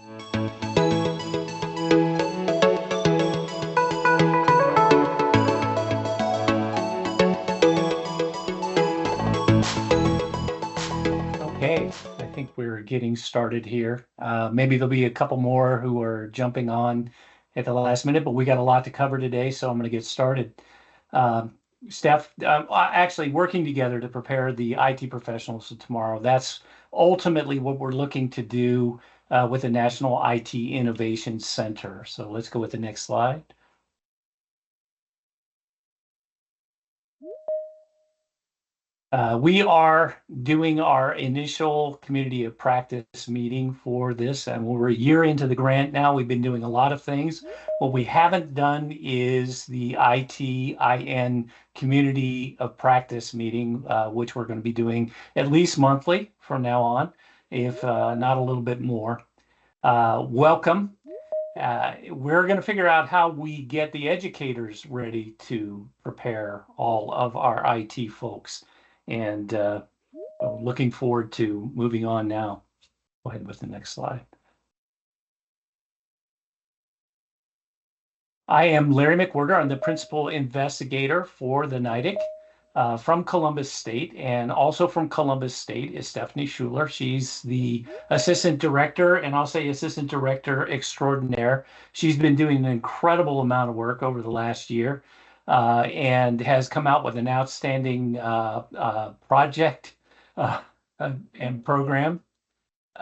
Okay, I think we're getting started here. Maybe there'll be a couple more who are jumping on at the last minute, but we got a lot to cover today, so I'm going to get started. Um, Steph, actually working together to prepare the IT professionals of tomorrow. That's ultimately what we're looking to do with the National IT Innovation Center. So let's go with the next slide. We are doing our initial community of practice meeting for this, and we're a year into the grant now. We've been doing a lot of things. What we haven't done is the ITIN community of practice meeting, which we're going to be doing at least monthly from now on, if not a little bit more. Welcome. We're going to figure out how we get the educators ready to prepare all of our IT folks. And looking forward to moving on now. Go ahead with the next slide. I am Larry McWhirter. I'm the principal investigator for the NITIC from Columbus State, and also from Columbus State is Stephanie Schuler. She's the assistant director, and I'll say assistant director extraordinaire. She's been doing an incredible amount of work over the last year and has come out with an outstanding project and program.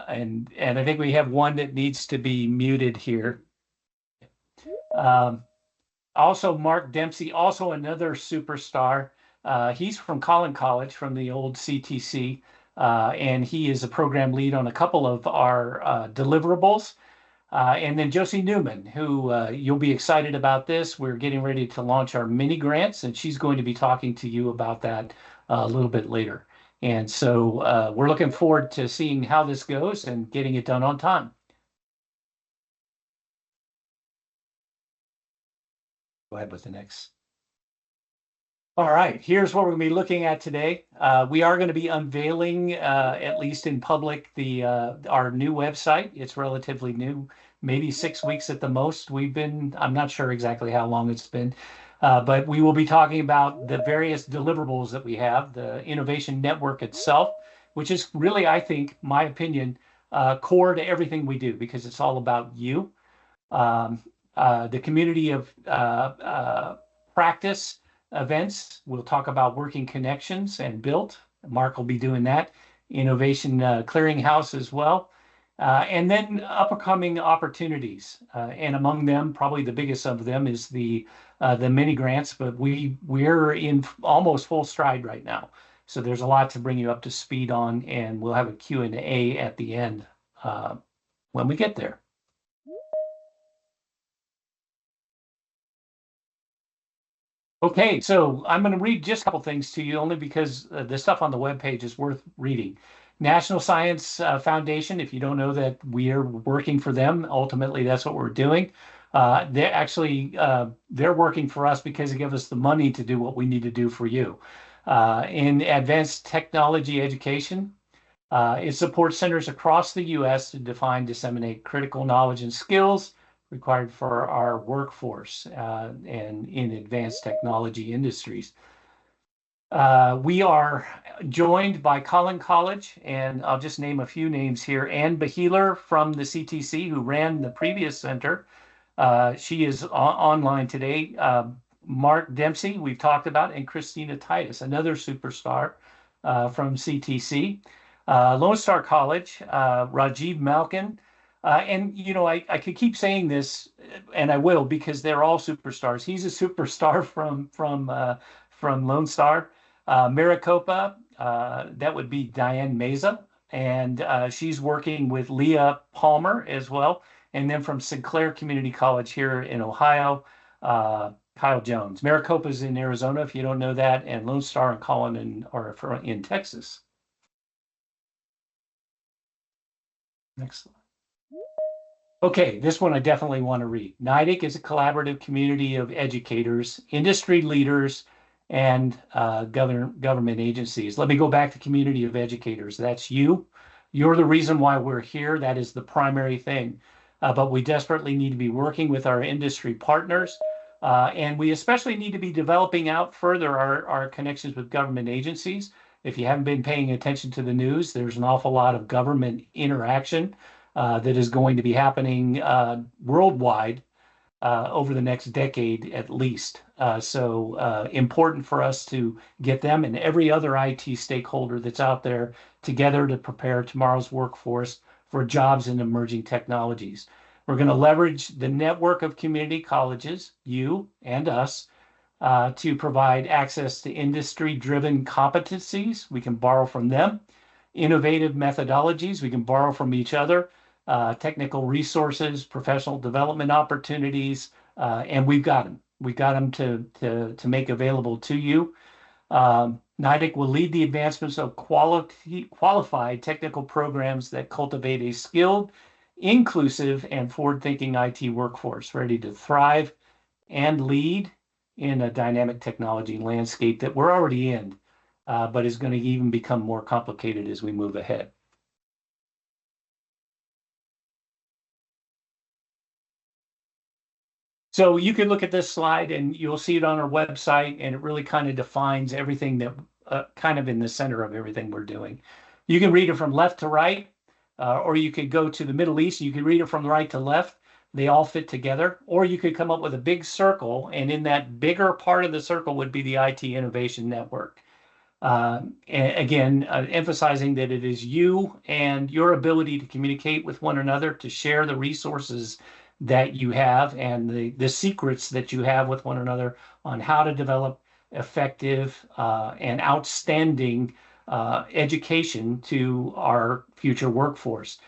And I think we have one that needs to be muted here. Also, Mark Dempsey, also another superstar. He's from Collin College, from the old CTC, and he is a program lead on a couple of our deliverables. And then Josie Newman, who you'll be excited about this. We're getting ready to launch our mini grants, and she's going to be talking to you about that a little bit later. And so we're looking forward to seeing how this goes and getting it done on time. Go ahead with the next. All right, here's what we're going to be looking at today. We are going to be unveiling, at least in public, our new website. It's relatively new, maybe 6 weeks at the most. I'm not sure exactly how long it's been, but we will be talking about the various deliverables that we have, the innovation network itself, which is really, I think, my opinion, core to everything we do, because it's all about you. The community of practice events. We'll talk about working connections and built. Mark will be doing that. Innovation clearinghouse as well. And then upcoming opportunities. And among them, probably the biggest of them is the mini grants, but we're in almost full stride right now. So there's a lot to bring you up to speed on, and we'll have a Q&A at the end when we get there. Okay, so I'm going to read just a couple things to you, only because the stuff on the webpage is worth reading. National Science Foundation, if you don't know that we're working for them, ultimately that's what we're doing. They're working for us because they give us the money to do what we need to do for you. In advanced technology education, it supports centers across the U.S. to define, disseminate critical knowledge and skills required for our workforce and in advanced technology industries. We are joined by Collin College, and I'll just name a few names here. Ann Beheeler from the CTC, who ran the previous center. She is online today. Mark Dempsey, we've talked about, and Christina Titus, another superstar from CTC. Lone Star College, Rajiv Malkin. And, you know, I could keep saying this, and I will, because they're all superstars. He's a superstar from Lone Star. Maricopa, that would be Diane Meza, and she's working with Leah Palmer as well. And then from Sinclair Community College here in Ohio, Kyle Jones. Maricopa's in Arizona, if you don't know that, and Lone Star and Collin are in Texas. Next slide. Okay, this one I definitely want to read. NITIC is a collaborative community of educators, industry leaders, and government agencies. Let me go back to community of educators. That's you, You're the reason why we're here. That is the primary thing. But we desperately need to be working with our industry partners. And we especially need to be developing out further our connections with government agencies. If you haven't been paying attention to the news, there's an awful lot of government interaction that is going to be happening worldwide over the next decade at least. So important for us to get them and every other IT stakeholder that's out there together to prepare tomorrow's workforce for jobs in emerging technologies. We're going to leverage the network of community colleges, you and us, to provide access to industry-driven competencies. We can borrow from them. Innovative methodologies, we can borrow from each other. Technical resources, professional development opportunities, and we've got them. We've got them to make available to you. NITIC will lead the advancements of qualified technical programs that cultivate a skilled, inclusive, and forward-thinking IT workforce ready to thrive and lead in a dynamic technology landscape that we're already in, but is going to even become more complicated as we move ahead. So you can look at this slide and you'll see it on our website, and it really kind of defines everything that kind of in the center of everything we're doing. You can read it from left to right, or you could go to the Middle East. You can read it from right to left. They all fit together. Or you could come up with a big circle, and in that bigger part of the circle would be the IT Innovation Network. Again, emphasizing that it is you and your ability to communicate with one another, to share the resources that you have and the secrets that you have with one another on how to develop effective and outstanding education to our future workforce.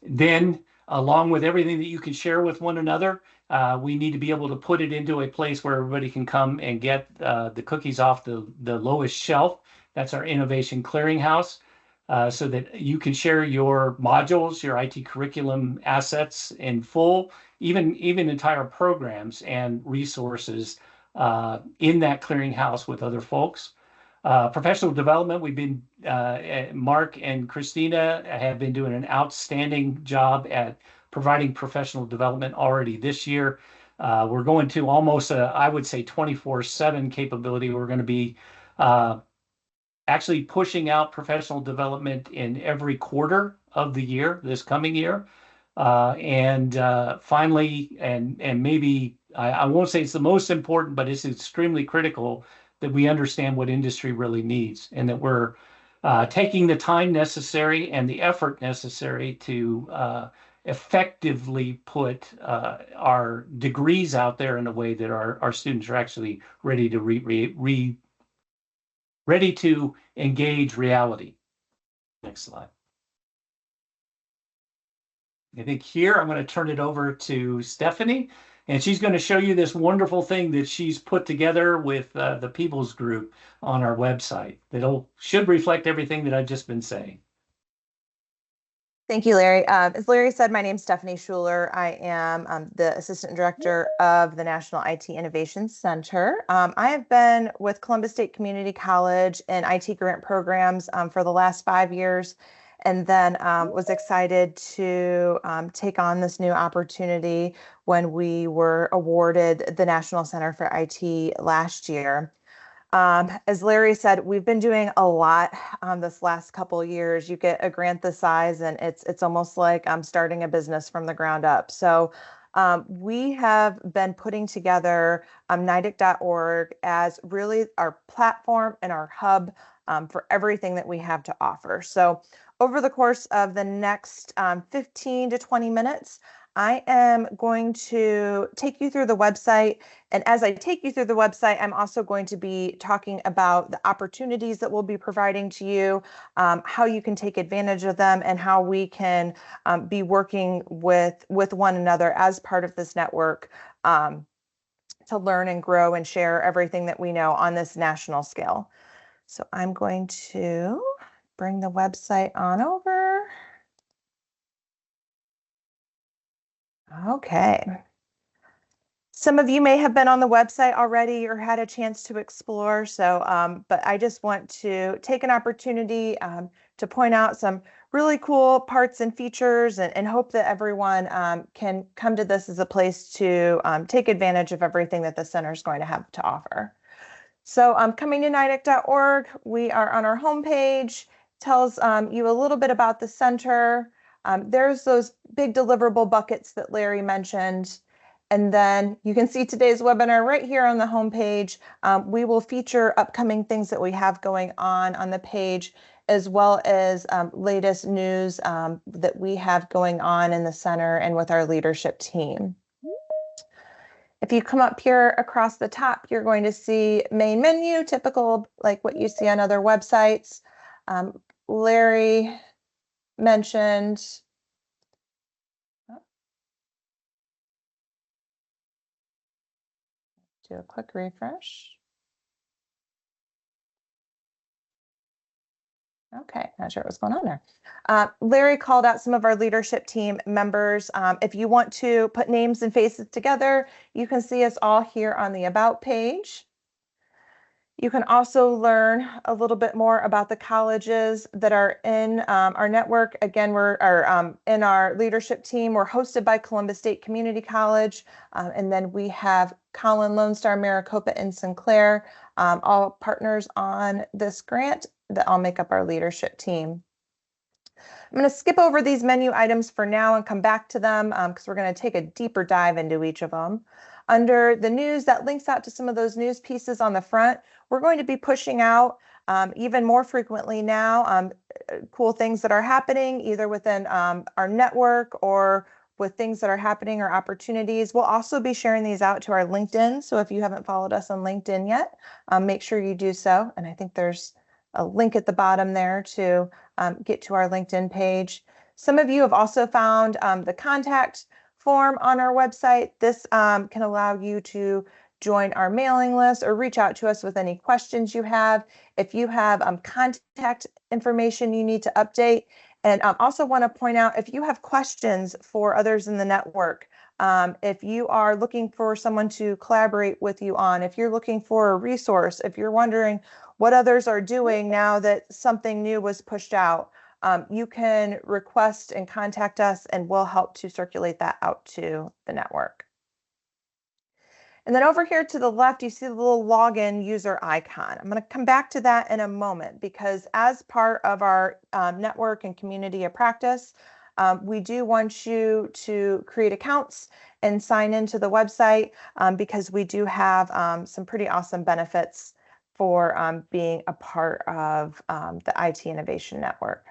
Then, along with everything that you can share with one another, we need to be able to put it into a place where everybody can come and get the cookies off the lowest shelf. That's our innovation clearinghouse. So that you can share your modules, your IT curriculum assets in full, even entire programs and resources in that clearinghouse with other folks. Professional development, we've been, Mark and Christina have been doing an outstanding job at providing professional development already this year. We're going to almost, I would say, 24/7 capability. We're going to be actually pushing out professional development in every quarter of the year, this coming year. Finally, and maybe I won't say it's the most important, but it's extremely critical that we understand what industry really needs and that we're taking the time necessary and the effort necessary to effectively put our degrees out there in a way that our students are actually ready to ready to engage reality. Next slide. I think here I'm going to turn it over to Stephanie, and she's going to show you this wonderful thing that she's put together with the People's Group on our website that should reflect everything that I've just been saying. Thank you, Larry. As Larry said, my name is Stephanie Schuler. I am the Assistant Director of the National IT Innovation Center. I have been with Columbus State Community College in IT grant programs for the last 5 years, and then was excited to take on this new opportunity when we were awarded the National Center for IT last year. As Larry said, we've been doing a lot this last couple of years. You get a grant this size and it's almost like starting a business from the ground up. So we have been putting together NITIC.org as really our platform and our hub for everything that we have to offer. So over the course of the next 15 to 20 minutes, I am going to take you through the website. And as I take you through the website, I'm also going to be talking about the opportunities that we'll be providing to you, how you can take advantage of them, and how we can be working with one another as part of this network to learn and grow and share everything that we know on this national scale. So I'm going to bring the website on over. Okay. Some of you may have been on the website already or had a chance to explore. So, but I just want to take an opportunity to point out some really cool parts and features, and hope that everyone can come to this as a place to take advantage of everything that the center is going to have to offer. So coming to NITIC.org, we are on our homepage, tells you a little bit about the center. There's those big deliverable buckets that Larry mentioned. And then you can see today's webinar right here on the homepage. We will feature upcoming things that we have going on the page, as well as latest news that we have going on in the center and with our leadership team. If you come up here across the top, you're going to see main menu, typical like what you see on other websites. Larry mentioned, do a quick refresh. Okay, not sure what's going on there. Larry called out some of our leadership team members. If you want to put names and faces together, you can see us all here on the About page. You can also learn a little bit more about the colleges that are in our network. Again, we're in our leadership team. We're hosted by Columbus State Community College. And then we have Collin, Lone Star, Maricopa, and Sinclair, all partners on this grant that all make up our leadership team. I'm going to skip over these menu items for now and come back to them because we're going to take a deeper dive into each of them. Under the news, that links out to some of those news pieces on the front. We're going to be pushing out even more frequently now cool things that are happening either within our network or with things that are happening or opportunities. We'll also be sharing these out to our LinkedIn. So if you haven't followed us on LinkedIn yet, make sure you do so. And I think there's a link at the bottom there to get to our LinkedIn page. Some of you have also found the contact form on our website. This can allow you to join our mailing list or reach out to us with any questions you have. If you have contact information you need to update, and also want to point out if you have questions for others in the network, if you are looking for someone to collaborate with you on, if you're looking for a resource, if you're wondering what others are doing now that something new was pushed out, you can request and contact us and we'll help to circulate that out to the network. And then over here to the left, you see the little login user icon. I'm going to come back to that in a moment because as part of our network and community of practice, we do want you to create accounts and sign into the website because we do have some pretty awesome benefits for being a part of the IT Innovation Network.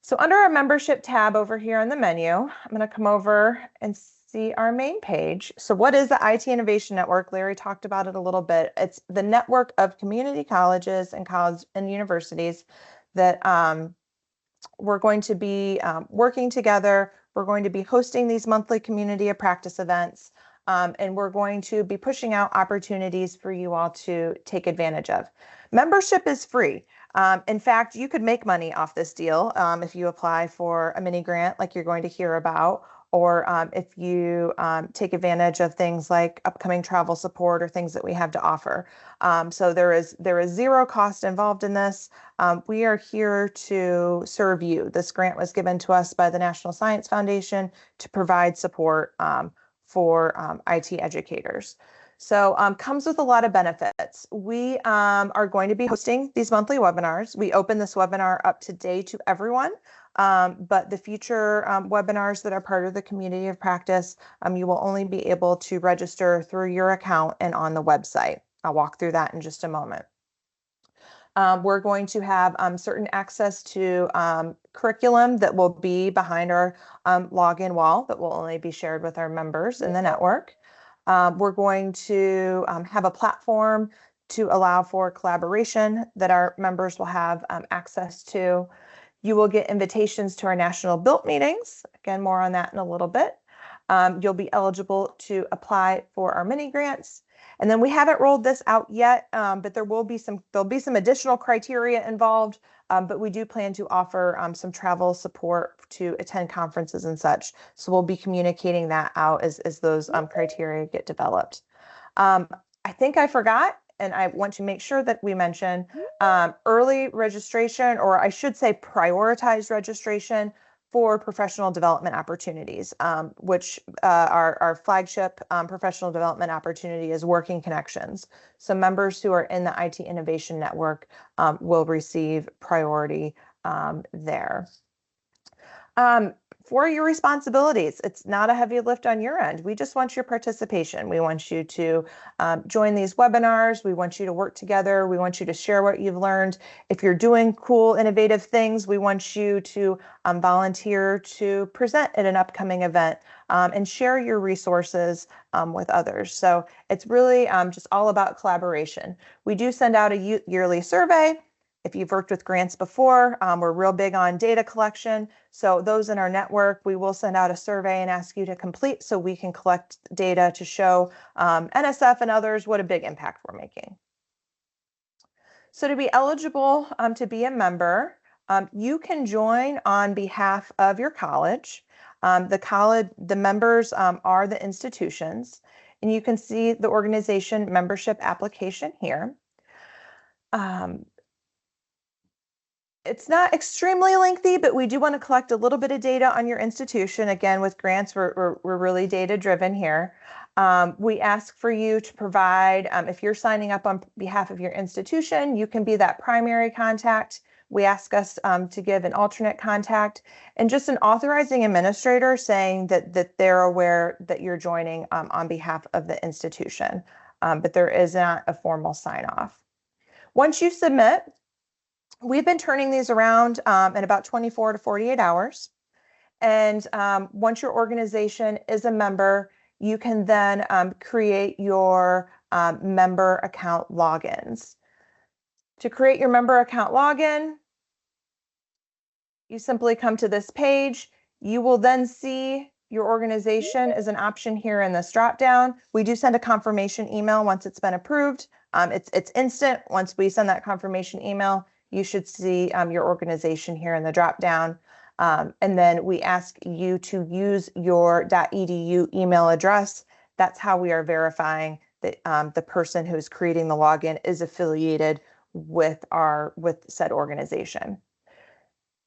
So under our membership tab over here on the menu, I'm going to come over and see our main page. So what is the IT Innovation Network? Larry talked about it a little bit. It's the network of community colleges and universities that we're going to be working together. We're going to be hosting these monthly community of practice events, and we're going to be pushing out opportunities for you all to take advantage of. Membership is free. In fact, you could make money off this deal if you apply for a mini grant like you're going to hear about, or if you take advantage of things like upcoming travel support or things that we have to offer. So there is zero cost involved in this. We are here to serve you. This grant was given to us by the National Science Foundation to provide support for IT educators. So comes with a lot of benefits. We are going to be hosting these monthly webinars. We open this webinar up today to everyone, but the future webinars that are part of the community of practice, you will only be able to register through your account and on the website. I'll walk through that in just a moment. We're going to have certain access to curriculum that will be behind our login wall that will only be shared with our members in the network. We're going to have a platform to allow for collaboration that our members will have access to. You will get invitations to our national built meetings. Again, more on that in a little bit. You'll be eligible to apply for our mini grants. And then we haven't rolled this out yet, but there'll be some additional criteria involved. But we do plan to offer some travel support to attend conferences and such. So we'll be communicating that out as those criteria get developed. I think I forgot and I want to make sure that we mention early registration, or I should say prioritized registration for professional development opportunities, which our flagship professional development opportunity is Working Connections. So members who are in the IT Innovation Network will receive priority there. For your responsibilities, it's not a heavy lift on your end. We just want your participation. We want you to join these webinars. We want you to work together. We want you to share what you've learned. If you're doing cool, innovative things, we want you to volunteer to present at an upcoming event and share your resources with others. So it's really just all about collaboration. We do send out a yearly survey. If you've worked with grants before, we're real big on data collection. So those in our network, we will send out a survey and ask you to complete so we can collect data to show NSF and others what a big impact we're making. So to be eligible to be a member, you can join on behalf of your college. The members are the institutions, and you can see the organization membership application here. It's not extremely lengthy, but we do want to collect a little bit of data on your institution. Again, with grants, we're really data driven here. We ask for you to provide, if you're signing up on behalf of your institution, you can be that primary contact. We ask us to give an alternate contact and just an authorizing administrator saying that they're aware that you're joining on behalf of the institution, but there is not a formal sign off. Once you submit, we've been turning these around in about 24 to 48 hours. And once your organization is a member, you can then create your member account logins. To create your member account login, you simply come to this page. You will then see your organization as an option here in this dropdown. We do send a confirmation email once it's been approved. It's instant. Once we send that confirmation email, you should see your organization here in the dropdown. And then we ask you to use your .edu email address. That's how we are verifying that the person who's creating the login is affiliated with said organization.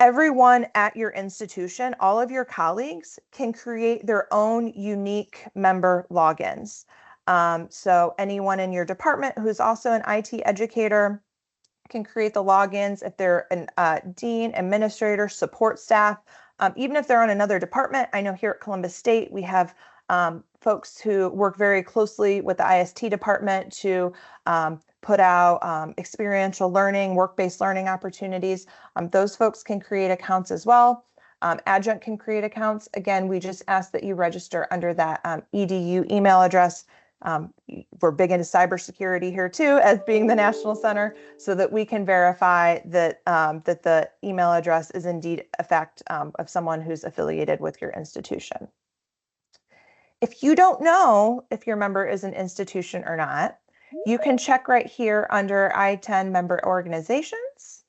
Everyone at your institution, all of your colleagues, can create their own unique member logins. So anyone in your department who's also an IT educator can create the logins. If they're a dean, administrator, support staff, even if they're on another department. I know here at Columbus State, we have folks who work very closely with the IST department to put out experiential learning, work-based learning opportunities. Those folks can create accounts as well. Adjunct can create accounts. Again, we just ask that you register under that EDU email address. We're big into cybersecurity here too, as being the National Center, so that we can verify that that the email address is indeed a fact of someone who's affiliated with your institution. If you don't know if your member is an institution or not, you can check right here under ITIN member organizations.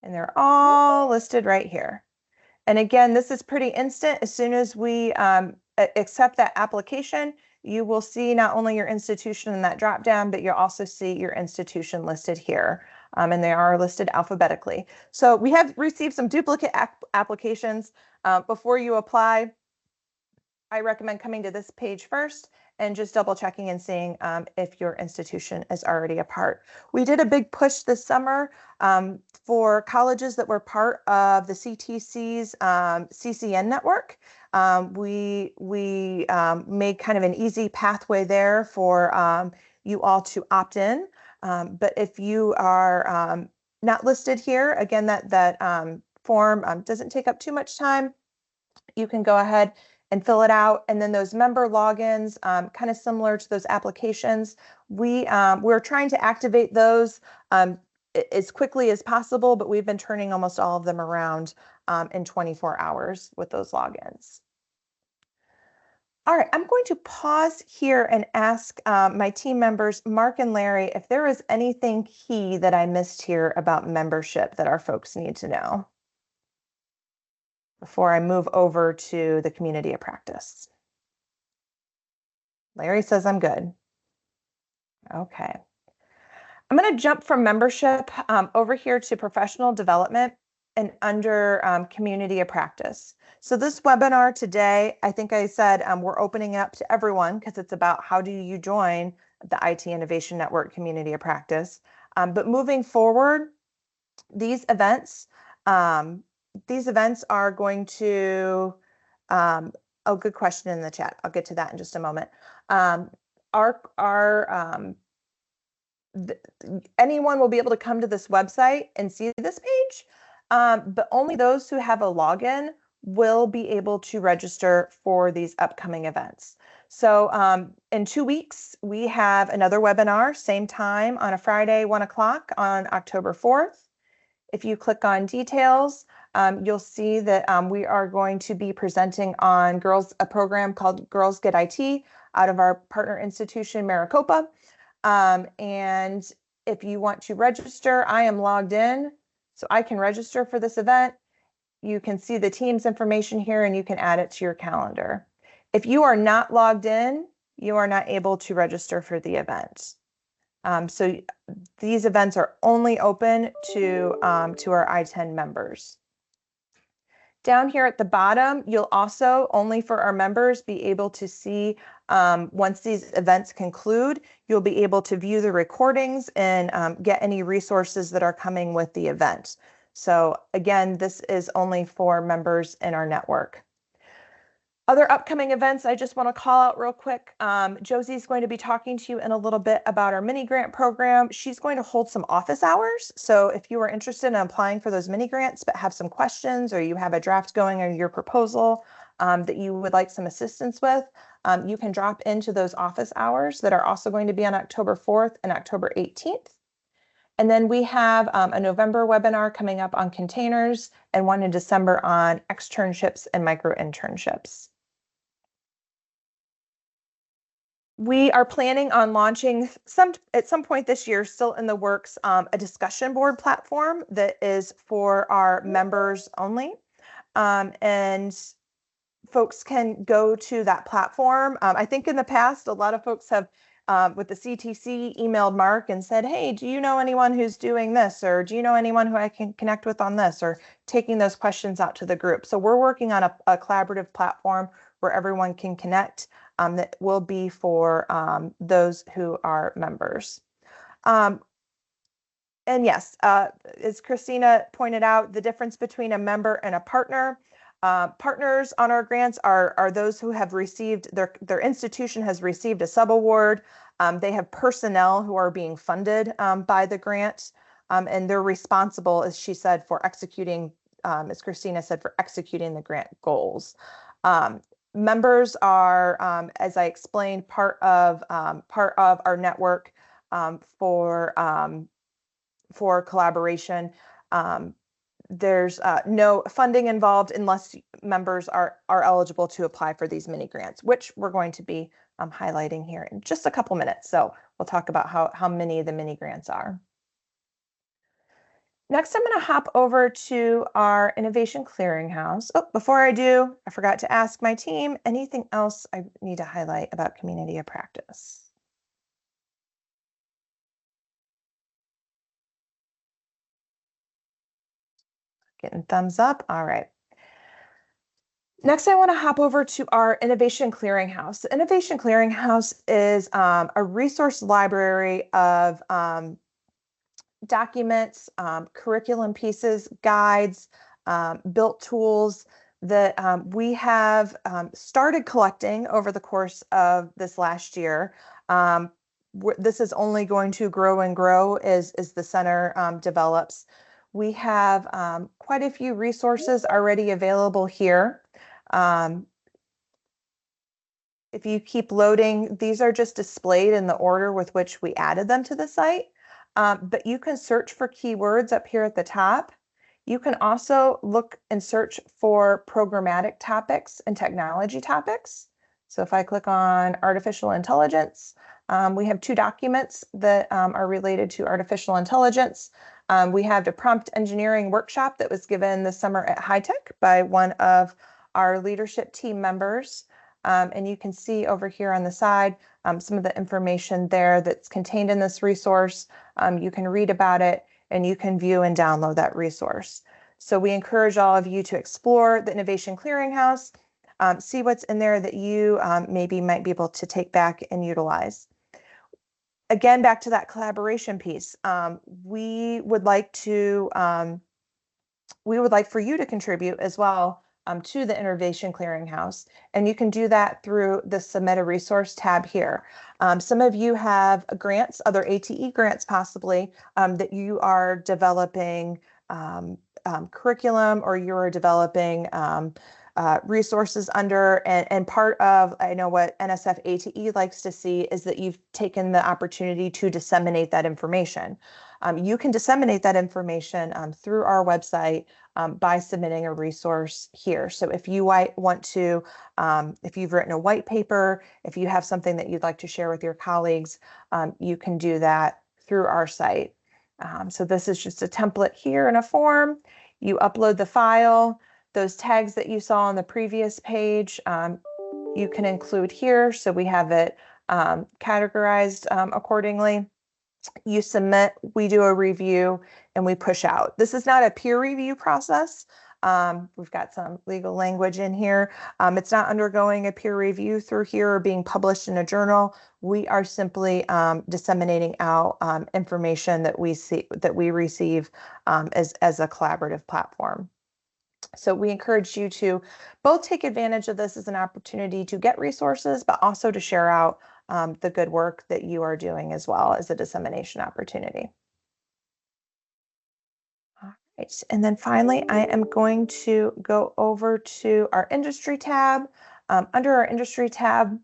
And they're all listed right here. And again, this is pretty instant. As soon as we accept that application, you will see not only your institution in that drop down, but you'll also see your institution listed here. And they are listed alphabetically. So we have received some duplicate applications. Before you apply, I recommend coming to this page first and just double checking and seeing if your institution is already a part. We did a big push this summer for colleges that were part of the CTC's CCN network. We made kind of an easy pathway there for you all to opt in. But if you are not listed here, again, that form doesn't take up too much time. You can go ahead and fill it out. And then those member logins, kind of similar to those applications, we're trying to activate those as quickly as possible, but we've been turning almost all of them around in 24 hours with those logins. All right, I'm going to pause here and ask my team members, Mark and Larry, if there is anything key that I missed here about membership that our folks need to know before I move over to the community of practice. Larry says I'm good. Okay. I'm going to jump from membership over here to professional development and under community of practice. So this webinar today, I think I said we're opening it up to everyone because it's about how do you join the IT Innovation Network community of practice. But moving forward, these events are going to, oh, good question in the chat. I'll get to that in just a moment. Anyone will be able to come to this website and see this page, but only those who have a login will be able to register for these upcoming events. So in 2 weeks, we have another webinar, same time on a Friday, 1 o'clock on October 4th. If you click on details, you'll see that we are going to be presenting on a program called Girls Get IT out of our partner institution, Maricopa. And if you want to register, I am logged in, so I can register for this event. You can see the team's information here and you can add it to your calendar. If you are not logged in, you are not able to register for the event. So these events are only open to our ITIN members. Down here at the bottom, you'll also, only for our members, be able to see, once these events conclude, you'll be able to view the recordings and get any resources that are coming with the event. So again, this is only for members in our network. Other upcoming events I just want to call out real quick. Josie's going to be talking to you in a little bit about our mini grant program. She's going to hold some office hours. So if you are interested in applying for those mini grants but have some questions, or you have a draft going on your proposal that you would like some assistance with, you can drop into those office hours that are also going to be on October 4th and October 18th. And then we have a November webinar coming up on containers and one in December on externships and micro internships. We are planning on launching at some point this year, still in the works, a discussion board platform that is for our members only. And folks can go to that platform. I think in the past, a lot of folks have, with the CTC, emailed Mark and said, hey, do you know anyone who's doing this? Or do you know anyone who I can connect with on this? Or taking those questions out to the group. So we're working on a collaborative platform where everyone can connect. That will be for those who are members. And yes, as Christina pointed out, the difference between a member and a partner. Partners on our grants are those who have received, their institution has received a subaward. They have personnel who are being funded by the grant, and they're responsible, as she said, for executing, as Christina said, for executing the grant goals. Members are, as I explained, part of our network for collaboration. There's no funding involved unless members are eligible to apply for these mini grants, which we're going to be highlighting here in just a couple minutes. So we'll talk about how many the mini grants are. Next, I'm going to hop over to our Innovation Clearinghouse. Oh, before I do, I forgot to ask my team, anything else I need to highlight about community of practice? Getting thumbs up. All right. Next, I want to hop over to our Innovation Clearinghouse. The Innovation Clearinghouse is a resource library of documents, curriculum pieces, guides, built tools that we have started collecting over the course of this last year. This is only going to grow and grow as the center develops. We have quite a few resources already available here. If you keep loading, these are just displayed in the order with which we added them to the site. But you can search for keywords up here at the top. You can also look and search for programmatic topics and technology topics. So if I click on artificial intelligence, we have 2 documents that are related to artificial intelligence. We have a prompt engineering workshop that was given this summer at NITIC by one of our leadership team members. And you can see over here on the side some of the information there that's contained in this resource. You can read about it and you can view and download that resource. So we encourage all of you to explore the Innovation Clearinghouse, see what's in there that you maybe might be able to take back and utilize. Again, back to that collaboration piece, we would like for you to contribute as well to the Innovation Clearinghouse, and you can do that through the Submit a Resource tab here. Some of you have grants, other ATE grants possibly, that you are developing curriculum, or you're developing resources under, and part of, I know what NSF ATE likes to see is that you've taken the opportunity to disseminate that information. You can disseminate that information through our website by submitting a resource here. So if you want to, if you've written a white paper, if you have something that you'd like to share with your colleagues, you can do that through our site. So this is just a template here in a form. You upload the file. Those tags that you saw on the previous page, you can include here. So we have it categorized accordingly. You submit, we do a review, and we push out. This is not a peer review process. We've got some legal language in here. It's not undergoing a peer review through here or being published in a journal. We are simply disseminating out information that we receive as a collaborative platform. So we encourage you to both take advantage of this as an opportunity to get resources, but also to share out the good work that you are doing as well as a dissemination opportunity. All right, and then finally, I am going to go over to our industry tab. Under our industry tab,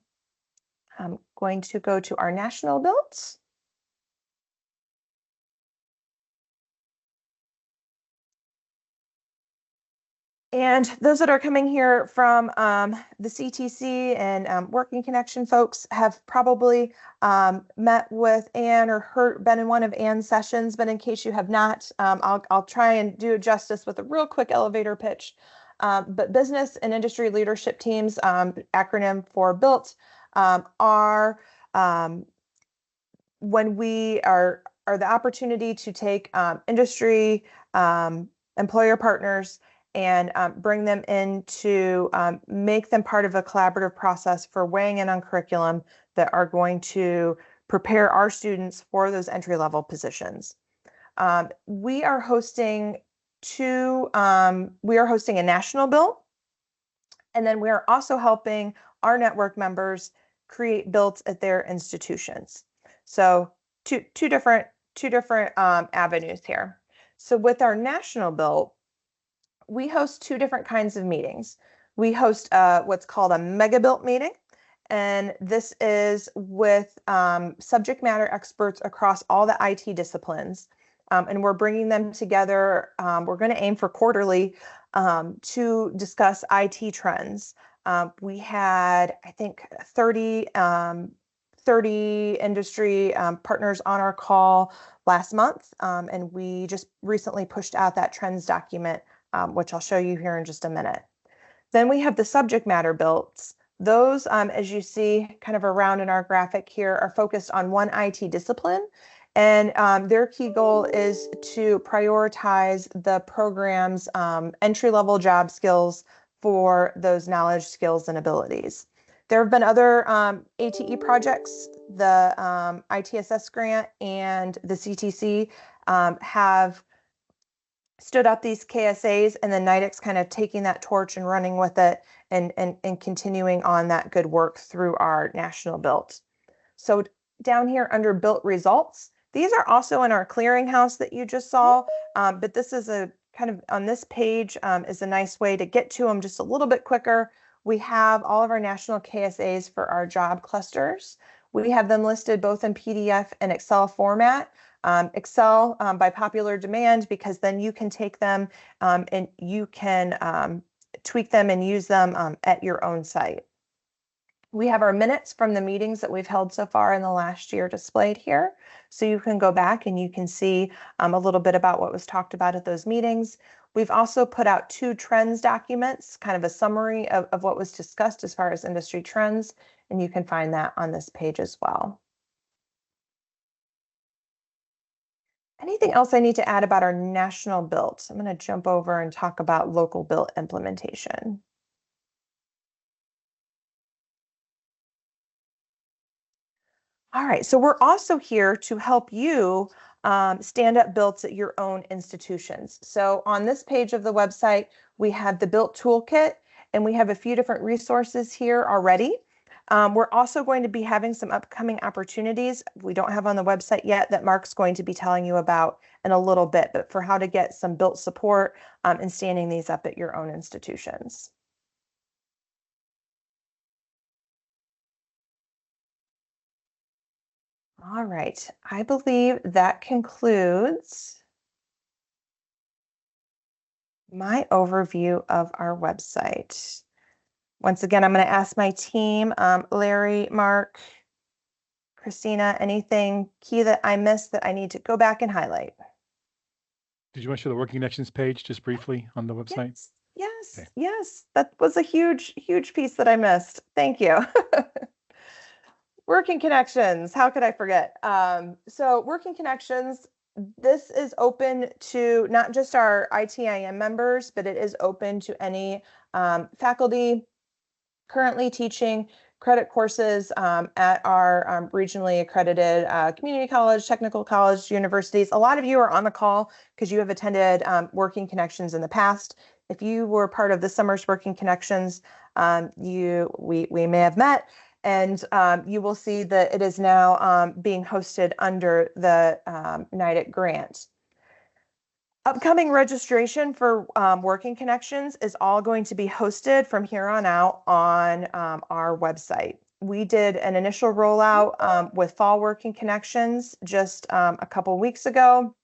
I'm going to go to our national builds. And those that are coming here from the CTC and Working Connection folks have probably met with Ann or been in one of Ann's sessions, but in case you have not, I'll try and do justice with a real quick elevator pitch. But business and industry leadership teams, acronym for BUILT, are when we are the opportunity to take industry employer partners and bring them in to make them part of a collaborative process for weighing in on curriculum that are going to prepare our students for those entry-level positions. We are hosting a national BUILT, and then we are also helping our network members create BUILTs at their institutions. So two different avenues here. So with our national BUILT, we host two different kinds of meetings. We host what's called a mega BUILT meeting, and this is with subject matter experts across all the IT disciplines, and we're bringing them together. We're going to aim for quarterly to discuss IT trends. We had, I think, 30 industry partners on our call last month, and we just recently pushed out that trends document, which I'll show you here in just a minute. Then we have the subject matter BUILTs. Those, as you see kind of around in our graphic here, are focused on one IT discipline, and their key goal is to prioritize the program's entry-level job skills for those knowledge, skills, and abilities. There have been other ATE projects. The ITSS grant and the CTC have stood up these KSAs, and then NITIC's kind of taking that torch and running with it and continuing on that good work through our national BUILT. So down here under BUILT results, these are also in our clearinghouse that you just saw, but this is a kind of on this page is a nice way to get to them just a little bit quicker. We have all of our national KSAs for our job clusters. We have them listed both in PDF and Excel format. Excel by popular demand, because then you can take them and you can tweak them and use them at your own site. We have our minutes from the meetings that we've held so far in the last year displayed here. So you can go back and you can see a little bit about what was talked about at those meetings. We've also put out 2 trends documents, kind of a summary of what was discussed as far as industry trends, and you can find that on this page as well. Anything else I need to add about our national built? I'm going to jump over and talk about local built implementation. All right, so we're also here to help you stand up builts at your own institutions. So on this page of the website, we have the Built Toolkit, and we have a few different resources here already. We're also going to be having some upcoming opportunities we don't have on the website yet that Mark's going to be telling you about in a little bit, but for how to get some built support and standing these up at your own institutions. All right, I believe that concludes my overview of our website. Once again, I'm going to ask my team, Larry, Mark, Christina, anything key that I missed that I need to go back and highlight? Did you want to show the Working Connections page just briefly on the website? Yes, yes, Okay. yes. That was a huge, huge piece that I missed. Thank you. Working Connections, how could I forget? So Working Connections, this is open to not just our ITIN members, but it is open to any faculty currently teaching credit courses at our regionally accredited community college, technical college, universities. A lot of you are on the call because you have attended Working Connections in the past. If you were part of the summer's Working Connections, we may have met, and you will see that it is now being hosted under the NITIC grant. Upcoming registration for Working Connections is all going to be hosted from here on out on our website. We did an initial rollout with Fall Working Connections just a couple weeks ago,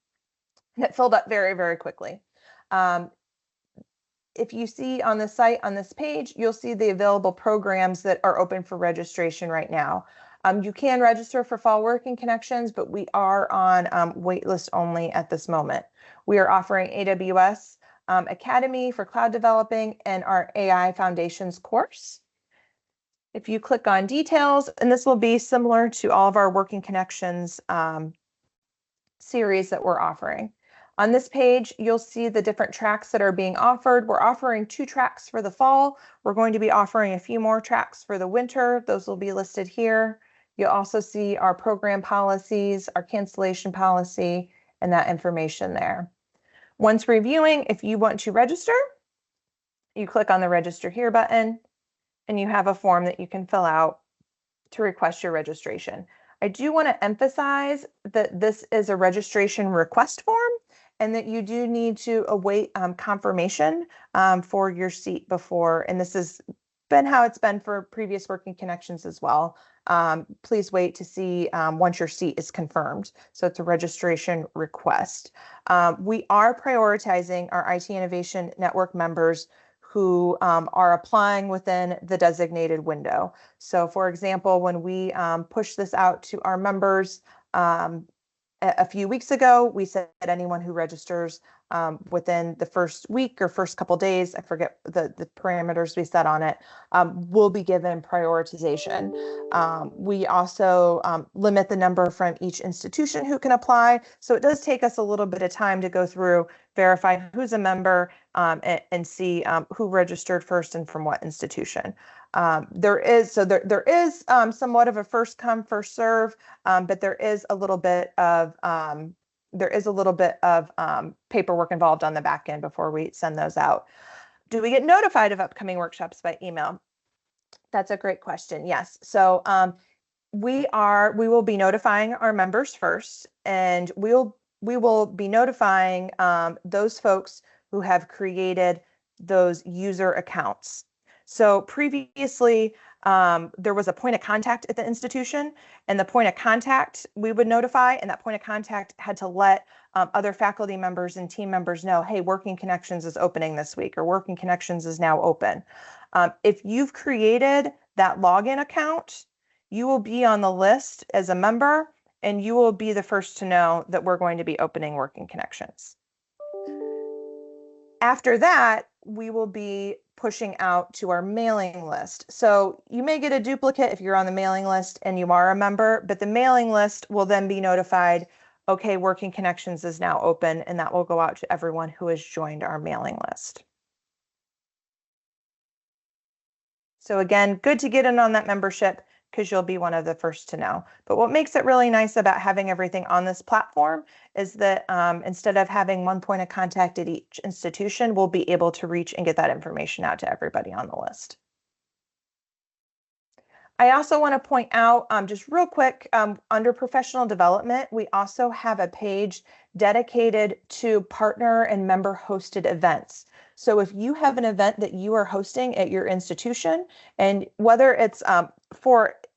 and it filled up very, very quickly. If you see on the site on this page, you'll see the available programs that are open for registration right now. You can register for Fall Working Connections, but we are on waitlist only at this moment. We are offering AWS Academy for cloud developing and our AI Foundations course. If you click on details, and this will be similar to all of our Working Connections series that we're offering. On this page, you'll see the different tracks that are being offered. We're offering 2 tracks for the fall. We're going to be offering a few more tracks for the winter. Those will be listed here. You'll also see our program policies, our cancellation policy, and that information there. Once reviewing, if you want to register, you click on the Register Here button, and you have a form that you can fill out to request your registration. I do want to emphasize that this is a registration request form and that you do need to await confirmation for your seat before, and this has been how it's been for previous Working Connections as well. Please wait to see once your seat is confirmed. So it's a registration request. We are prioritizing our IT Innovation Network members who are applying within the designated window. So for example, when we push this out to our members a few weeks ago, we said anyone who registers within the first week or first couple days, I forget the parameters we set on it, will be given prioritization. We also limit the number from each institution who can apply. So it does take us a little bit of time to go through, verify who's a member, and see who registered first and from what institution. There is somewhat of a first come, first serve, but there is a little bit of paperwork involved on the back end before we send those out. Do we get notified of upcoming workshops by email? That's a great question. Yes. So we will be notifying our members first, and we will be notifying those folks who have created those user accounts. So previously, there was a point of contact at the institution, and the point of contact we would notify, and that point of contact had to let other faculty members and team members know, hey, Working Connections is opening this week, or Working Connections is now open. If you've created that login account, you will be on the list as a member, and you will be the first to know that we're going to be opening Working Connections. After that, we will be pushing out to our mailing list. So you may get a duplicate if you're on the mailing list and you are a member, but the mailing list will then be notified, okay, Working Connections is now open, and that will go out to everyone who has joined our mailing list. So again, good to get in on that membership because you'll be one of the first to know. But what makes it really nice about having everything on this platform is that instead of having one point of contact at each institution, we'll be able to reach and get that information out to everybody on the list. I also want to point out, just real quick, under professional development, we also have a page dedicated to partner and member hosted events. So if you have an event that you are hosting at your institution, and whether it's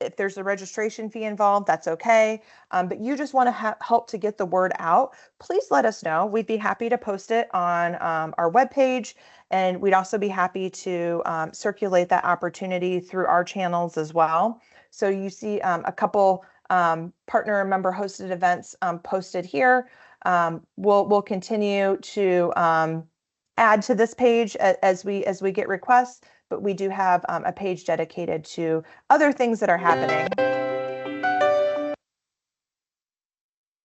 if there's a registration fee involved, that's okay. But you just want to help to get the word out, please let us know. We'd be happy to post it on our webpage. And we'd also be happy to circulate that opportunity through our channels as well. So you see a couple partner and member hosted events posted here. We'll continue to add to this page as we get requests, but we do have a page dedicated to other things that are happening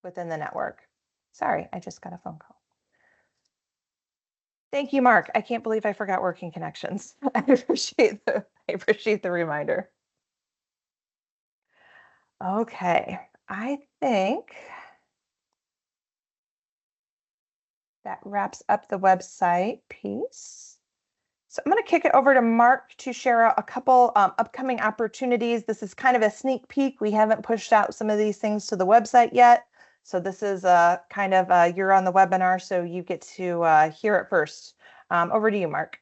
within the network. Sorry, I just got a phone call. Thank you, Mark. I can't believe I forgot Working Connections. I appreciate the reminder. Okay, I think that wraps up the website piece. So I'm going to kick it over to Mark to share a couple upcoming opportunities. This is kind of a sneak peek. We haven't pushed out some of these things to the website yet. So this is kind of you're on the webinar, so you get to hear it first. Over to you, Mark.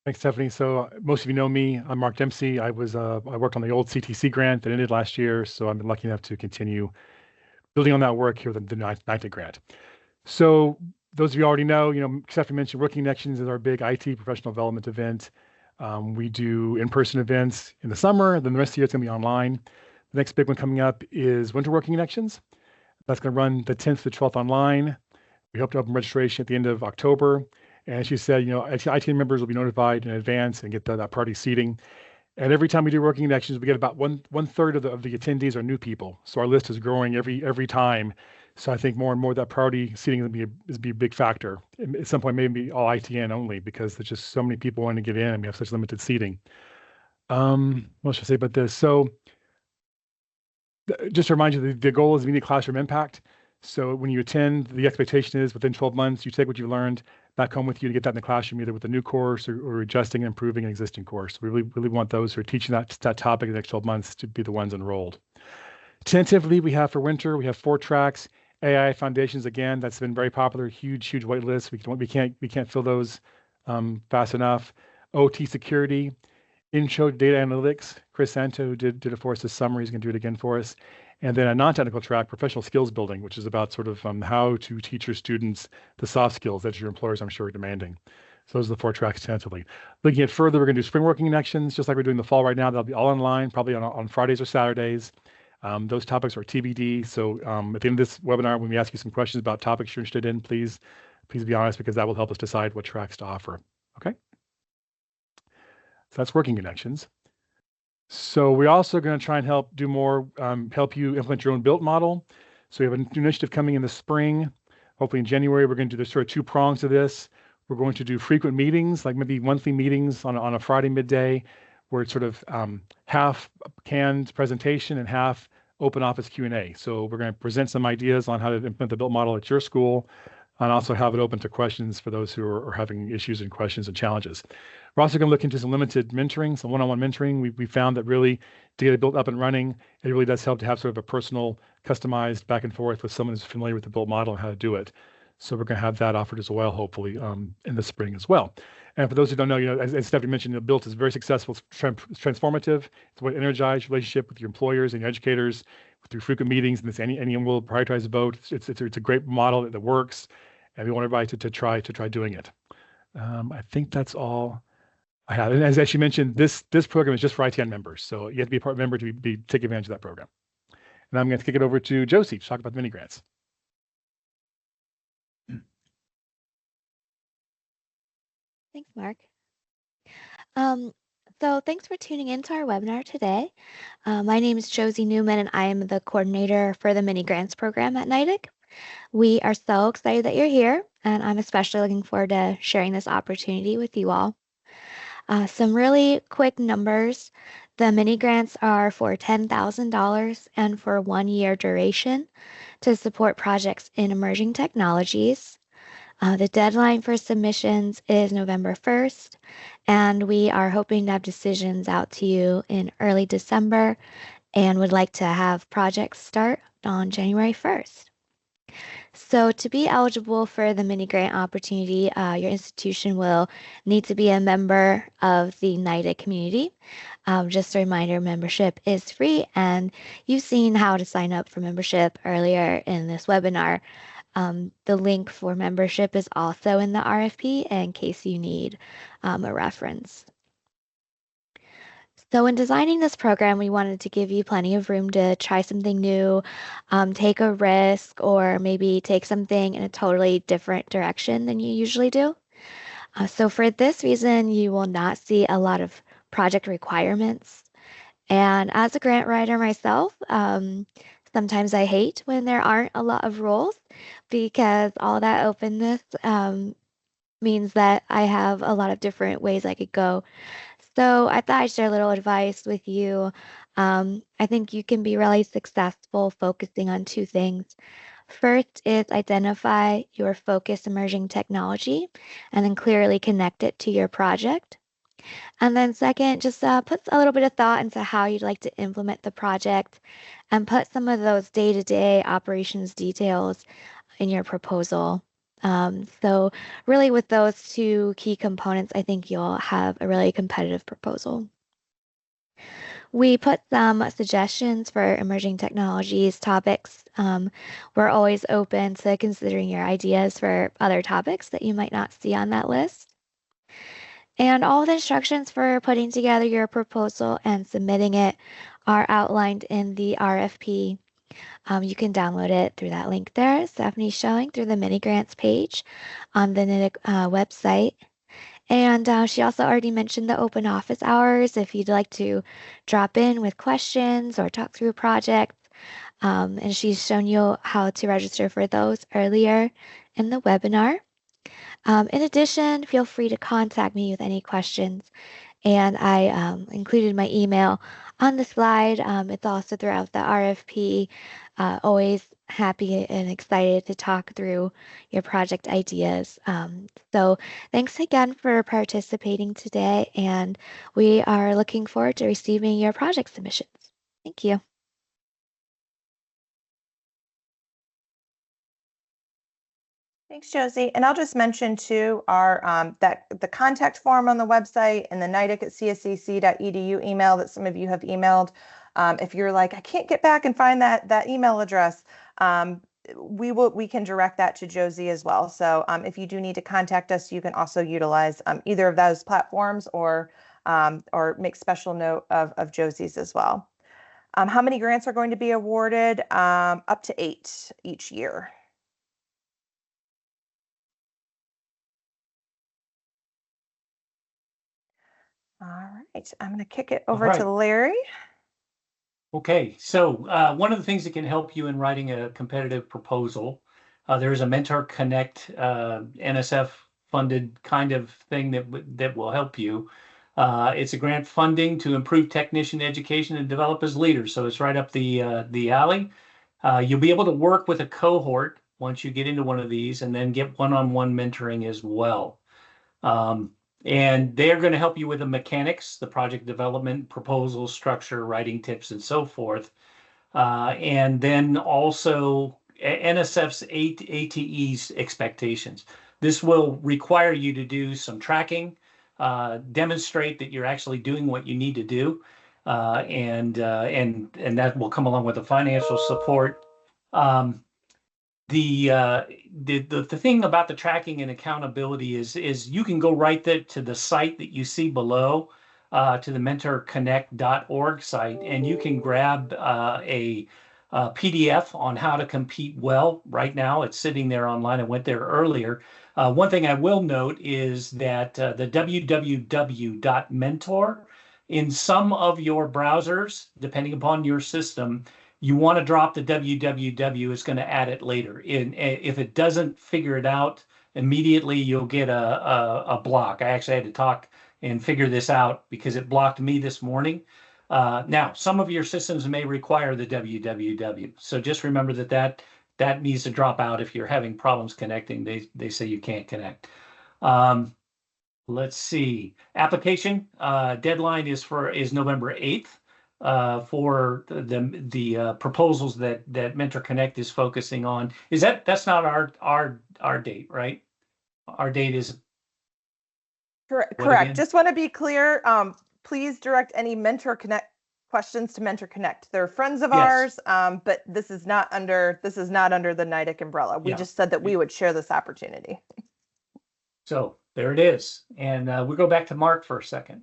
Thanks, Stephanie. So most of you know me. I'm Mark Dempsey. I worked on the old CTC grant that ended last year, so I've been lucky enough to continue building on that work here with the NITIC grant. So those of you already know, Stephanie mentioned Working Connections is our big IT professional development event. We do in-person events in the summer, then the rest of the year it's going to be online. The next big one coming up is Winter Working Connections. That's going to run the 10th to 12th online. We hope to open registration at the end of October. And as you said, ITIN members will be notified in advance and get that party seating. And every time we do Working Connections, we get about one third of the attendees are new people. So our list is growing every time. So I think more and more that priority seating will be a big factor. At some point, maybe all ITN only, because there's just so many people wanting to get in and we have such limited seating. What should I say about this? So just to remind you, the goal is immediate classroom impact. So when you attend, the expectation is within 12 months, you take what you learned back home with you to get that in the classroom, either with a new course or adjusting and improving an existing course. We really want those who are teaching that topic in the next 12 months to be the ones enrolled. Tentatively, we have for winter, we have 4 tracks. AI foundations, again, that's been very popular, huge wait list. We can't fill those fast enough. OT security, intro to data analytics. Chris Santo did it for us this summer. He's going to do it again for us. And then a non-technical track, professional skills building, which is about sort of how to teach your students the soft skills that your employers, I'm sure, are demanding. So those are the 4 tracks tentatively. Looking at further, we're going to do spring working connections, just like we're doing the fall right now. That'll be all online, probably on Fridays or Saturdays. Those topics are TBD. So at the end of this webinar, when we ask you some questions about topics you're interested in, please be honest, because that will help us decide what tracks to offer. Okay. So that's working connections. So we're also going to try and help do more, help you implement your own built model. So we have a new initiative coming in the spring. Hopefully in January, we're going to do sort of 2 prongs to this. We're going to do frequent meetings, like maybe monthly meetings on a Friday midday, where it's sort of half canned presentation and half open office Q&A. So we're going to present some ideas on how to implement the built model at your school, and also have it open to questions for those who are having issues and questions and challenges. We're also going to look into some limited mentoring, some one-on-one mentoring. We found that really to get it built up and running, it really does help to have sort of a personal, customized back and forth with someone who's familiar with the built model and how to do it. So we're going to have that offered as well, hopefully in the spring as well. And for those who don't know, as Stephanie mentioned, built is very successful. It's transformative. It's what energized relationship with your employers and your educators through frequent meetings. And this anyone will prioritize the vote. It's a great model that works, and we want everybody to try doing it. I think that's all I have. And as she mentioned, this program is just for ITN members, so you have to be a part member to take advantage of that program. And I'm going to kick it over to Josie to talk about the mini grants. Thanks, Mark. Um, so thanks for tuning in to our webinar today. My name is Josie Newman, and I am the coordinator for the mini grants program at NITIC. We are so excited that you're here, and I'm especially looking forward to sharing this opportunity with you all. Some really quick numbers. The mini grants are for $10,000 and for 1 year duration to support projects in emerging technologies. The deadline for submissions is November 1st, and we are hoping to have decisions out to you in early December and would like to have projects start on January 1st. So to be eligible for the mini grant opportunity, your institution will need to be a member of the NITIC community. Just a reminder, membership is free, and you've seen how to sign up for membership earlier in this webinar. The link for membership is also in the RFP in case you need a reference. So in designing this program, we wanted to give you plenty of room to try something new, take a risk, or maybe take something in a totally different direction than you usually do. So for this reason, you will not see a lot of project requirements. And as a grant writer myself, sometimes I hate when there aren't a lot of rules because all that openness means that I have a lot of different ways I could go. So I thought I'd share a little advice with you. I think you can be really successful focusing on two things. First is identify your focus emerging technology and then clearly connect it to your project. And then second, just put a little bit of thought into how you'd like to implement the project and put some of those day-to-day operations details in your proposal. So really with those two key components, I think you'll have a really competitive proposal. We put some suggestions for emerging technologies topics. We're always open to considering your ideas for other topics that you might not see on that list. And all the instructions for putting together your proposal and submitting it are outlined in the RFP. You can download it through that link there. Stephanie's showing through the mini grants page on the NITIC website. And she also already mentioned the open office hours if you'd like to drop in with questions or talk through projects. And she's shown you how to register for those earlier in the webinar. In addition, feel free to contact me with any questions. And I included my email on the slide. It's also throughout the RFP. Always happy and excited to talk through your project ideas. So thanks again for participating today, and we are looking forward to receiving your project submissions. Thank you. Thanks, Josie. And I'll just mention too our that the contact form on the website and the nitic@cscc.edu email that some of you have emailed. If you're like, I can't get back and find that email address, we can direct that to Josie as well. So if you do need to contact us, you can also utilize either of those platforms or make special note of Josie's as well. How many grants are going to be awarded? Up to 8 each year. All right, I'm going to kick it over to Larry. Okay, so one of the things that can help you in writing a competitive proposal, there is a Mentor Connect NSF funded kind of thing that will help you. It's a grant funding to improve technician education and develop as leaders. So it's right up the alley. You'll be able to work with a cohort once you get into one of these and then get one-on-one mentoring as well. And they're going to help you with the mechanics, the project development, proposal structure, writing tips, and so forth. And then also NSF's ATE's expectations. This will require you to do some tracking, demonstrate that you're actually doing what you need to do, and that will come along with the financial support. The thing about the tracking and accountability is you can go right there to the site that you see below, to the mentorconnect.org site, and you can grab a PDF on how to compete well right now. It's sitting there online. I went there earlier. One thing I will note is that the www.mentor in some of your browsers, depending upon your system, you want to drop the www. It's going to add it later. If it doesn't figure it out immediately, you'll get a block. I actually had to talk and figure this out because it blocked me this morning. Now, some of your systems may require the www. So just remember that needs to drop out if you're having problems connecting. They say you can't connect. Let's see. Application deadline is November 8th for the proposals that Mentor Connect is focusing on. That's not our date, right? Our date is correct. Just want to be clear. Please direct any Mentor Connect questions to Mentor Connect. They're friends of ours, but this is not under the NITIC umbrella. We just said that we would share this opportunity. So there it is. And we'll go back to Mark for a second.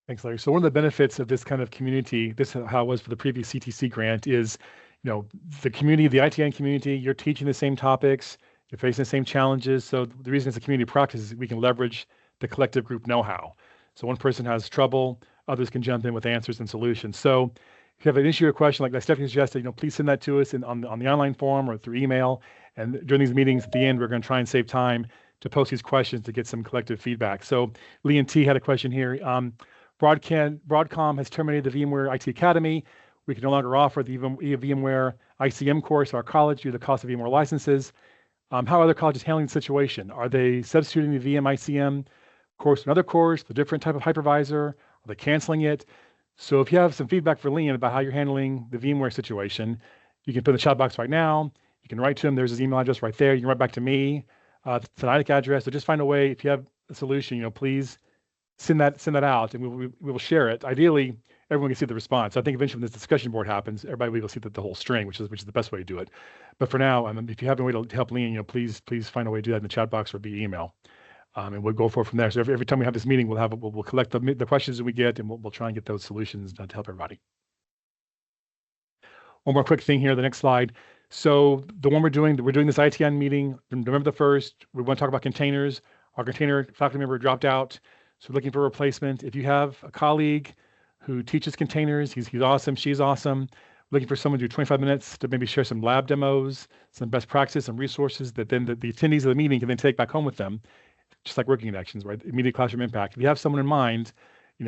Thanks, Larry. So one of the benefits of this kind of community, this is how it was for the previous CTC grant, is the community, the ITIN community, you're teaching the same topics, you're facing the same challenges. So the reason it's a community practice is we can leverage the collective group know-how. So one person has trouble, others can jump in with answers and solutions. So if you have an issue or question, like Stephanie suggested, please send that to us on the online form or through email. And during these meetings at the end, we're going to try and save time to post these questions to get some collective feedback. So Lee and T had a question here. Broadcom has terminated the VMware IT Academy. We can no longer offer the VMware ICM course at our college due to the cost of VMware licenses. How are other colleges handling the situation? Are they substituting the VM ICM course to another course, the different type of hypervisor? Are they canceling it? So if you have some feedback for Leon about how you're handling the VMware situation, you can put in the chat box right now. You can write to him. There's his email address right there. You can write back to me. It's an ITIC address. So just find a way. If you have a solution, please send that out, and we will share it. Ideally, everyone can see the response. I think eventually when this discussion board happens, everybody will see the whole string, which is the best way to do it. But for now, if you have a way to help Leon, please find a way to do that in the chat box or via email. And we'll go forward from there. So every time we have this meeting, we'll collect the questions that we get, and we'll try and get those solutions to help everybody. One more quick thing here, the next slide. So the one we're doing this ITN meeting, November the 1st, we want to talk about containers. Our container faculty member dropped out, so we're looking for a replacement. If you have a colleague who teaches containers, he's awesome, she's awesome, looking for someone to do 25 minutes to maybe share some lab demos, some best practice, some resources that then the attendees of the meeting can then take back home with them, just like working connections, right? Immediate classroom impact. If you have someone in mind,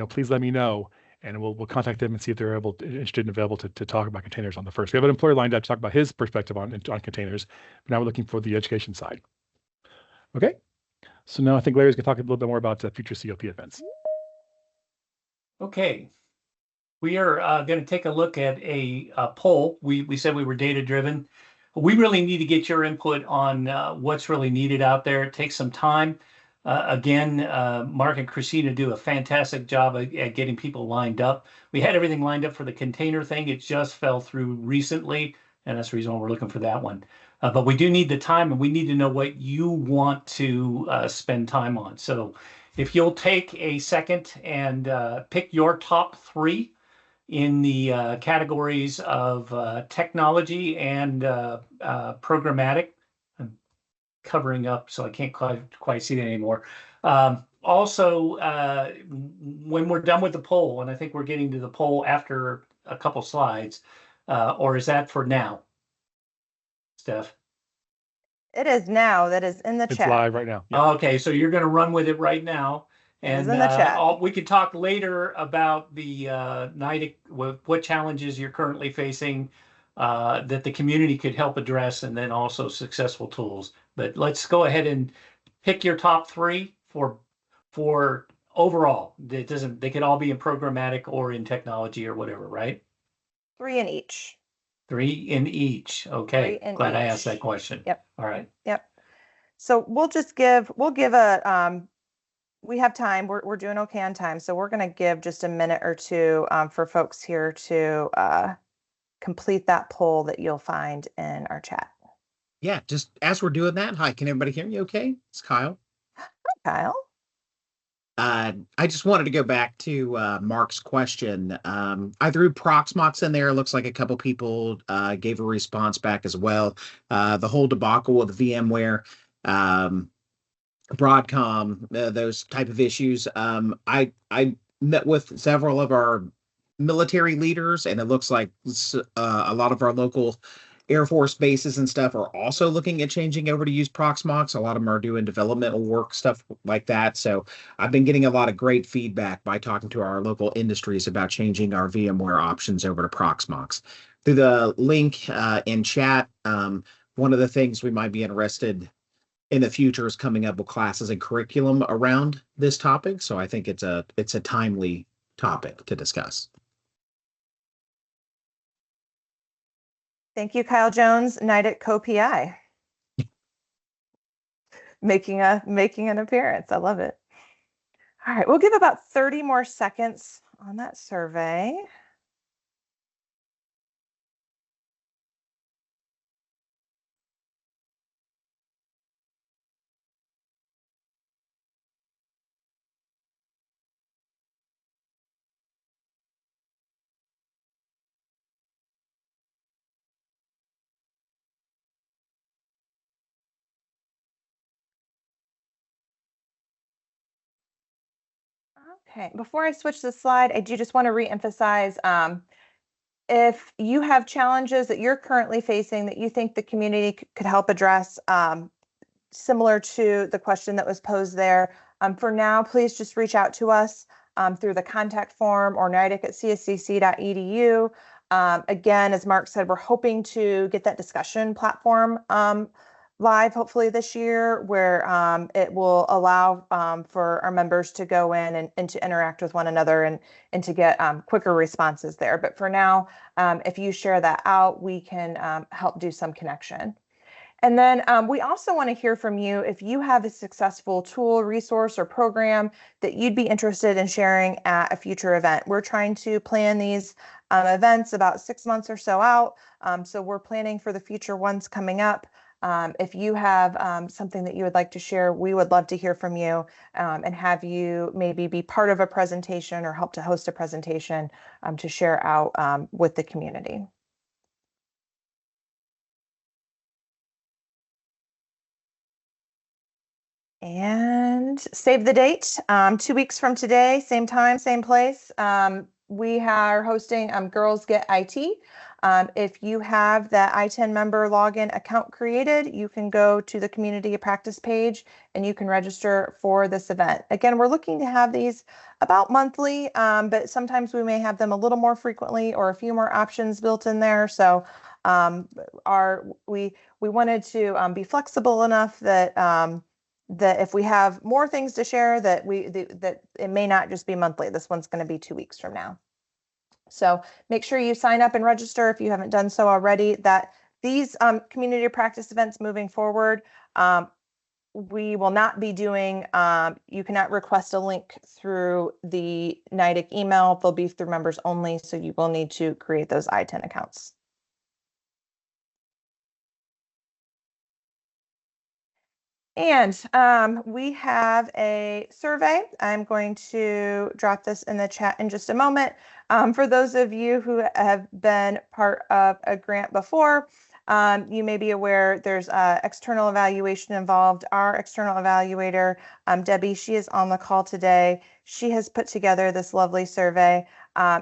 please let me know, and we'll contact them and see if they're interested and available to talk about containers on the 1st. We have an employer lined up to talk about his perspective on containers, but now we're looking for the education side. Okay, so now I think Larry's going to talk a little bit more about future COP events. Okay, we are going to take a look at a poll. We said we were data driven. We really need to get your input on what's really needed out there. It takes some time. Again, Mark and Christina do a fantastic job at getting people lined up. We had everything lined up for the container thing. It just fell through recently, and that's the reason why we're looking for that one. But we do need the time, and we need to know what you want to spend time on. So if you'll take a second and pick your top 3 in the categories of technology and programmatic. I'm covering up so I can't quite see that anymore. Also, when we're done with the poll, and I think we're getting to the poll after a couple slides, or is that for now, Steph? It is now. That is in the chat. It's live right now. Yeah. Okay, so you're going to run with it right now. And in the chat. We could talk later about the NITIC, what challenges you're currently facing that the community could help address, and then also successful tools. But let's go ahead and pick your top 3 for overall. They could all be in programmatic or in technology or whatever, right? 3 in each. 3 in each. Okay. Glad I asked that question. Yep. All right. Yep. So we'll give a we have time. We're doing okay on time, so we're going to give just a minute or two for folks here to complete that poll that you'll find in our chat. Yeah, just as we're doing that, hi, can everybody hear me okay? It's Kyle. Hi, Kyle. I just wanted to go back to Mark's question. I threw Proxmox in there. Looks like a couple people gave a response back as well. The whole debacle with VMware, Broadcom, those type of issues. I met with several of our military leaders, and it looks like a lot of our local Air Force bases and stuff are also looking at changing over to use Proxmox. A lot of them are doing developmental work, stuff like that. So I've been getting a lot of great feedback by talking to our local industries about changing our VMware options over to Proxmox. Through the link in chat, one of the things we might be interested in the future is coming up with classes and curriculum around this topic. So I think it's a timely topic to discuss. Thank you, Kyle Jones, NITIC co-PI. making an appearance. I love it. All right, we'll give about 30 more seconds on that survey. Okay, before I switch the slide, I do just want to reemphasize, if you have challenges that you're currently facing that you think the community could help address, similar to the question that was posed there, for now, please just reach out to us through the contact form or nitic@cscc.edu. Again, as Mark said, we're hoping to get that discussion platform live hopefully this year, where it will allow for our members to go in and to interact with one another and to get quicker responses there. But for now, if you share that out, we can help do some connection. And then we also want to hear from you if you have a successful tool, resource, or program that you'd be interested in sharing at a future event. We're trying to plan these events about 6 months or so out. So we're planning for the future ones coming up. If you have something that you would like to share, we would love to hear from you and have you maybe be part of a presentation or help to host a presentation to share out with the community. And save the date, 2 weeks from today, same time, same place. We are hosting Girls Get IT. If you have that ITIN member login account created, you can go to the community practice page and you can register for this event. Again, we're looking to have these about monthly, but sometimes we may have them a little more frequently or a few more options built in there. So we wanted to be flexible enough that that if we have more things to share, that that it may not just be monthly. This one's going to be 2 weeks from now. So make sure you sign up and register if you haven't done so already. That these community practice events moving forward, we will not be doing, you cannot request a link through the NITIC email. They'll be through members only, so you will need to create those ITIN accounts. And we have a survey. I'm going to drop this in the chat in just a moment. For those of you who have been part of a grant before, you may be aware there's external evaluation involved. Our external evaluator, Debbie, she is on the call today. She has put together this lovely survey.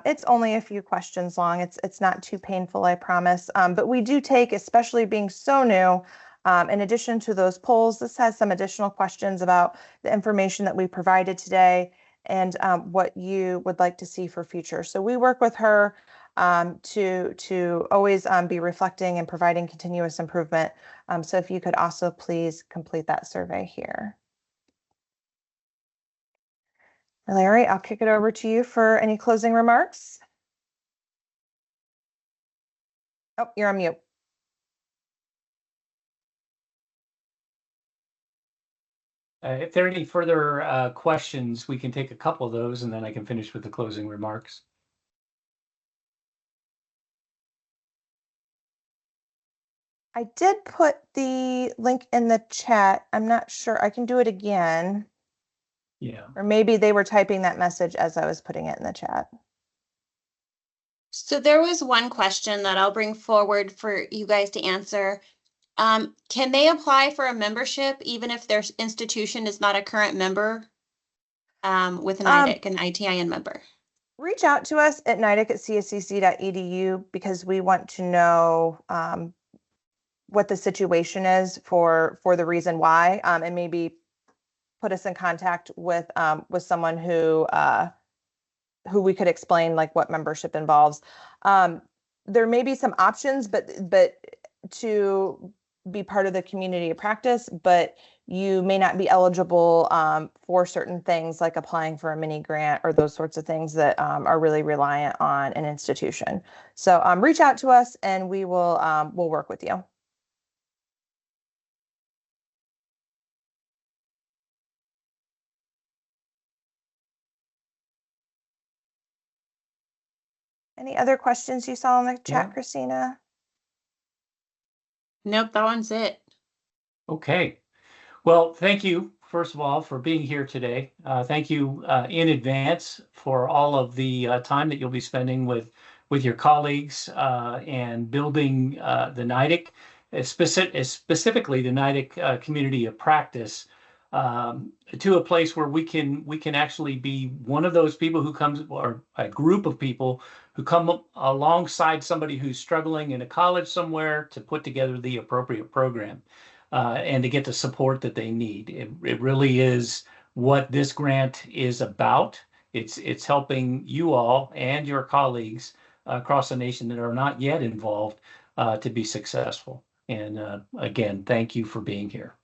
It's only a few questions long. It's not too painful, I promise. But we do take, especially being so new, in addition to those polls, this has some additional questions about the information that we provided today and what you would like to see for future. So we work with her to always be reflecting and providing continuous improvement. So if you could also please complete that survey here. Larry, I'll kick it over to you for any closing remarks. Oh, you're on mute. If there are any further questions, we can take a couple of those and then I can finish with the closing remarks. I did put the link in the chat. I'm not sure. I can do it again. Yeah. Or maybe they were typing that message as I was putting it in the chat. So there was one question that I'll bring forward for you guys to answer. Can they apply for a membership even if their institution is not a current member with an ITIC, an ITIN member? Reach out to us at nitic@cscc.edu because we want to know what the situation is for the reason why, and maybe put us in contact with someone who we could explain like what membership involves. There may be some options, but to be part of the community of practice, but you may not be eligible for certain things like applying for a mini grant or those sorts of things that are really reliant on an institution. So reach out to us and we will we'll work with you. Any other questions you saw in the chat, Christina? Nope, that one's it. Okay. Well, thank you, first of all, for being here today. Thank you in advance for all of the time that you'll be spending with your colleagues and building the NITIC, specifically the NITIC community of practice, to a place where we can actually be one of those people who comes, or a group of people who come alongside somebody who's struggling in a college somewhere to put together the appropriate program. And to get the support that they need. It really is what this grant is about. It's helping you all and your colleagues across the nation that are not yet involved to be successful. And again, thank you for being here.